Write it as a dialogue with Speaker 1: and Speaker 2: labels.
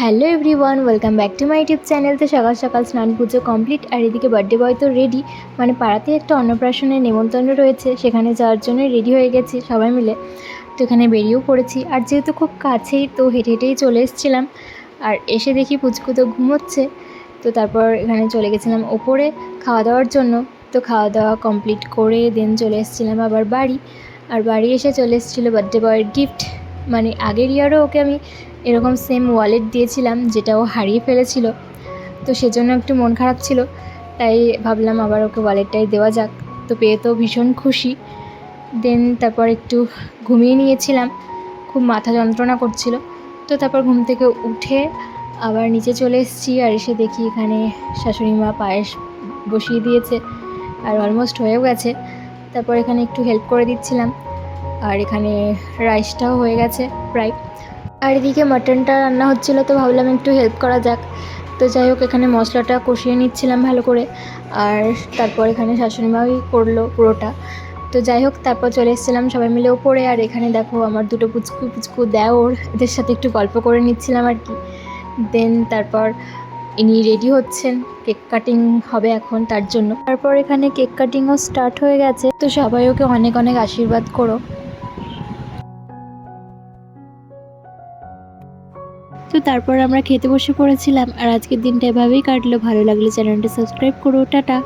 Speaker 1: Hello everyone, welcome back to my YouTube channel. তো সকাল সকাল স্নান পুজো কমপ্লিট, আর এদিকে বার্থডে বয় তো রেডি। মানে পাড়াতে একটা অন্নপ্রাশনের নেমন্তন্ন রয়েছে, সেখানে যাওয়ার জন্য রেডি হয়ে গেছি সবাই মিলে। তো এখানে বেরিয়েও পড়েছি, আর যেহেতু খুব কাছেই তো হেঁটে হেঁটেই চলে এসেছিলাম। আর এসে দেখি পুচকু তো ঘুমোচ্ছে। তো তারপর এখানে চলে গেছিলাম ওপরে খাওয়া দাওয়ার জন্য। তো খাওয়া দাওয়া কমপ্লিট করে দেন চলে এসেছিলাম আবার বাড়ি। আর বাড়ি এসে চলে এসেছিলো বার্থডে বয়ের গিফট। মানে আগের ইয়ারও ওকে আমি এরকম সেম ওয়ালেট দিয়েছিলাম, যেটা ও হারিয়ে ফেলেছিল। তো সেজন্য একটু মন খারাপ ছিল, তাই ভাবলাম আবার ওকে ওয়ালেটটাই দেওয়া যাক। তো পেয়ে তো ভীষণ খুশি। দেন তারপর একটু ঘুমিয়ে নিয়েছিলাম, খুব মাথা যন্ত্রণা করছিল। তো তারপর ঘুম থেকে উঠে আবার নিচে চলে এসেছি, আর এসে দেখি এখানে শাশুড়ি মা পায়েস বসিয়ে দিয়েছে, আর অলমোস্ট হয়েও গেছে। তারপর এখানে একটু হেল্প করে দিচ্ছিলাম, আর এখানে রাইসটাও হয়ে গেছে প্রায়। আর এদিকে মাটনটা রান্না হচ্ছিলো, তো ভাবলাম একটু হেল্প করা যাক। তো যাই হোক, এখানে মশলাটা কষিয়ে নিচ্ছিলাম ভালো করে, আর তারপর এখানে শাশুড়িমাই করলো পুরোটা। তো যাই হোক, তারপর চলে এসেছিলাম সবাই মিলে ওপরে। আর এখানে দেখো আমার দুটো পুচকু দেওর, এদের সাথে একটু গল্প করে নিচ্ছিলাম আর কি। দেন তারপর ইনি রেডি হচ্ছেন, কেক কাটিং হবে এখন তার জন্য। তারপর এখানে কেক কাটিংও স্টার্ট হয়ে গেছে। তো সবাই ওকে অনেক অনেক আশীর্বাদ করো। তো তারপর আমরা খেতে বসে পড়েছিলাম, আর আজকের দিনটা এভাবেই কাটলো। ভালো লাগলে চ্যানেলটা সাবস্ক্রাইব করো। টাটা।